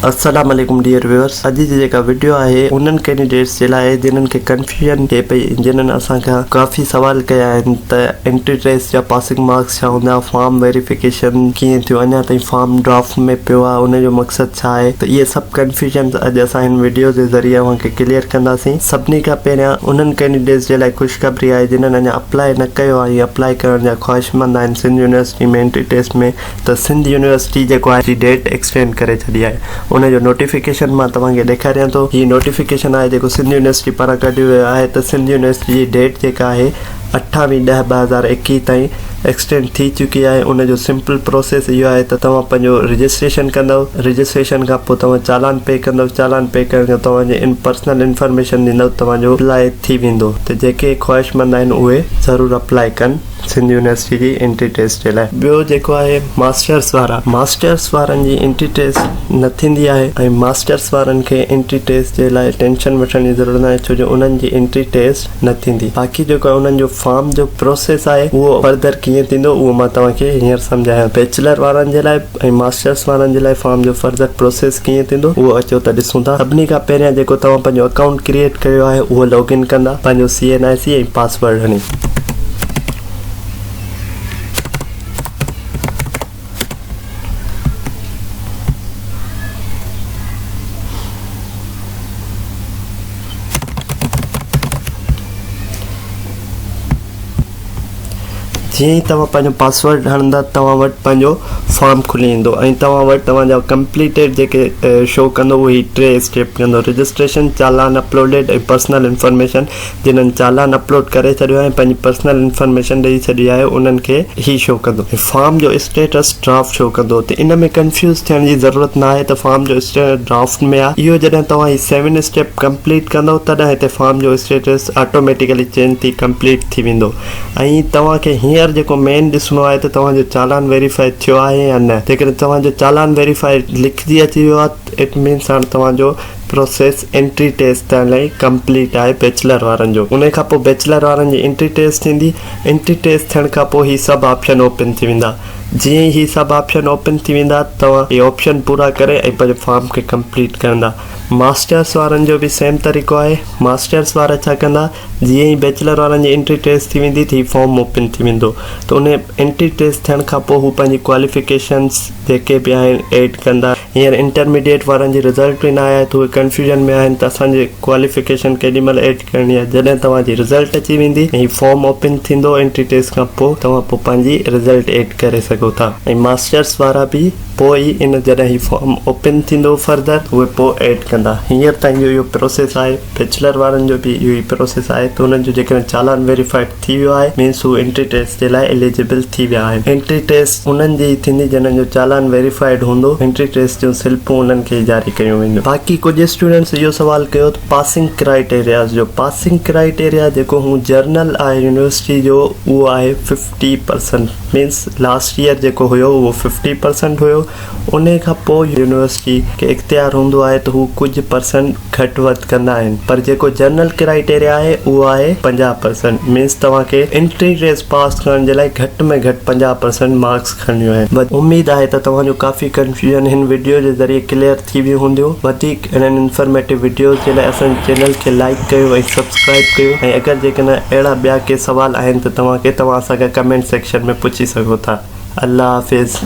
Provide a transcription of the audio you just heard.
अस्सलाम वालेकुम dear viewers. अॼु जी जेका वीडियो आहे उन्हनि कैंडिडेट्स जे लाइ जिन्हनि खे कंफ्यूजन थिए पई, जिन्हनि असांखां काफ़ी सवाल कया आहिनि त एंट्री टेस्ट जा पासिंग मार्क्स छा हूंदा, फॉर्म वेरिफिकेशन कीअं थियो, अञा ताईं फॉर्म ड्राफ्ट में पियो आहे, उनजो मक़सदु छा आहे। त इहे सभु कंफ्यूजन अॼु असां हिन वीडियो जे ज़रिए अव्हांखे क्लियर कंदासीं। सभिनी खां पहिरियां उन्हनि कैंडिडेट्स जे लाइ ख़ुशख़बरी आहे जिन्हनि अञा अप्लाई न कयो आहे या अप्लाई करण जा ख़्वाहिशमंद आहिनि सिंध यूनिवर्सिटी में एंट्री टेस्ट में। त सिंध यूनिवर्सिटी जेको आहे डेट एक्सटेंड करे छॾी आहे। उनजो नोटिफिकेशन मां तव्हांखे ॾेखारियां थो। हीअ नोटिफिकेशन आहे जेको सिंध यूनिवर्सिटी पारां कढियो वियो आहे। त सिंध यूनिवर्सिटी जी डेट जेका आहे 28/10/2021 ताईं एक्सटेंड थी चुकी आहे। उनजो सिंपल प्रोसेस इहो आहे त तव्हां पंहिंजो रजिस्ट्रेशन कंदव, रजिस्ट्रेशन खां पोइ तव्हां चालान पे कंदव, चालान पे करण खां तव्हांजे पर्सनल इंफॉर्मेशन ॾींदव, तव्हांजो अप्लाई थी वेंदो। त जेके ख़्वाहिशमंद आहिनि उहे ज़रूरु अप्लाई कनि सिंध यूनिवर्सिटी जी एंट्री टेस्ट जे लाइ। ॿियो जेको आहे मास्टर्स वारनि जी एंट्री टेस्ट न थींदी आहे ऐं मास्टर्स वारनि खे एंट्री टेस्ट जे लाइ टेंशन वठण जी ज़रूरत न आहे, छो जो उन्हनि जी एंट्री टेस्ट न थींदी। बाक़ी जेको आहे उन्हनि जो फॉर्म जो प्रोसेस आहे उहो फर्दर कीअं थींदो उहो मां तव्हांखे हींअर सम्झायां। बैचलर वारनि जे लाइ ऐं मास्टर्स वारनि जे लाइ फॉर्म जो फर्दर प्रोसेस कीअं थींदो उहो अचो त ॾिसूं था। सभिनी खां पहिरियां जेको तव्हां पंहिंजो अकाउंट क्रिएट कयो आहे उहो लॉगिन कंदा, पंहिंजो CNIC ऐं पासवर्ड हणी। जीअं ई तव्हां पंहिंजो पासवर्ड हणंदा तव्हां वटि पंहिंजो फॉर्म खुली ईंदो ऐं तव्हां वटि तव्हांजा कंप्लीटेड जेके शो कंदो उहे 3 स्टेप कंदो। रजिस्ट्रेशन, चालान अपलोडेड ऐं पर्सनल इंफॉर्मेशन। जिन्हनि चालान अपलोड करे छॾियो आहे, पंहिंजी पर्सनल इंफॉर्मेशन ॾेई छॾी आहे, उन्हनि खे ई शो कंदो। फॉर्म जो स्टेटस ड्राफ्ट शो कंदो। त इन में कंफ्यूज़ थियण जी ज़रूरत न आहे त फॉर्म जो स्टेटस ड्राफ्ट में आहे। इहो जॾहिं तव्हां 7 स्टेप कंप्लीट कंदो तॾहिं हिते फॉर्म जो स्टेटस ऑटोमेटिकली चेंज थी कंप्लीट थी वेंदो। ऐं तव्हांखे हींअर जेको मेन ॾिसणो आहे त तव्हांजो चालान वेरीफाई थियो आहे या न। जेकॾहिं तव्हांजो चालान वेरीफाई लिखजी अची वियो आहे इट मीन्स हाणे तव्हांजो प्रोसेस एंट्री टेस्ट लाइ कंप्लीट आहे बैचलर वारनि जो। उन खां पोइ बैचलर वारनि जी एंट्री टेस्ट थींदी। एंट्री टेस्ट थियण खां पोइ ही सभु ऑप्शन ओपन थी वेंदा। जीअं ई ही सभु ऑप्शन ओपन थी वेंदा तव्हां इहे ऑप्शन पूरा करे ऐं पंहिंजे फॉर्म खे कंप्लीट कंदा। मास्टर्स वारनि जो बि सेम तरीक़ो आहे। मास्टर्स वारा छा कंदा, जीअं ई बैचलर वारनि जी एंट्री टेस्ट थी वेंदी त फॉर्म ओपन थी वेंदो। त उन एंट्री टेस्ट थियण खां पोइ हू पंहिंजी क्वालिफिकेशन्स जेके बि आहिनि एड कंदा। हींअर इंटरमीडिएट वारनि जी रिज़ल्ट बि न आहे त उहे कंफ्यूजन में आहिनि त असांजे क्वालिफिकेशन केॾी महिल एड करणी आहे। जॾहिं तव्हांजी रिज़ल्ट अची वेंदी ऐं फॉर्म ओपन थींदो एंट्री टेस्ट खां पोइ तव्हां पोइ पंहिंजी रिज़ल्ट एड करे सघो था। ऐं मास्टर्स वारा बि पोइ ई इन जॾहिं ही फॉर्म ओपन थींदो फर्दर उहे पोइ एड कंदा। हींअर ताईं जो इहो प्रोसेस आहे। बैचलर वारनि जो बि इहो ई प्रोसेस आहे। त हुननि जो जेकॾहिं चालान वेरीफाइड थी वियो आहे मीन्स हू एंट्री टेस्ट जे लाइ एलिजिबल थी विया आहिनि। एंट्री टेस्ट उन्हनि जी थींदी जिन्हनि जो चालान वेरीफाइड हूंदो। एंट्री टेस्ट जूं स्लिपूं उन्हनि खे जारी कयूं वेंदियूं। बाक़ी कुझु स्टूडेंट्स इहो सवाल कयो त पासिंग क्राइटेरियाज़ जो। पासिंग क्राइटेरिया जेको हू जर्नल आहे यूनिवर्सिटी जो उहो आहे 50%। मीन्स लास्ट ईयर जेको हुयो उहो 50% हुयो। उन खां पोइ यूनिवर्सिटी खे इख्तियार हूंदो आहे त हू कुझु परसेंट घटि वधि कंदा आहिनि। पर जेको जनरल क्राइटेरिया आहे उहो आहे 50%। मीन्स तव्हांखे एंट्री टेस्ट पास करण जे लाइ घटि में घटि 50% मार्क्स खणणियूं आहिनि। उमेद आहे त तव्हांजो काफ़ी कंफ्यूजन हिन वीडियो जे ज़रिए क्लियर थी वियूं हूंदियूं। वधीक इन्हनि इंफॉर्मेटिव वीडियोज़ जे लाइ असांजे चैनल खे लाइक कयो ऐं सब्सक्राइब कयो। ऐं अगरि जेकॾहिं अहिड़ा ॿिया के सवाल आहिनि त तव्हां असांखे कमेंट सेक्शन में पुछी सघो था। अल्लाह हाफ़िज़।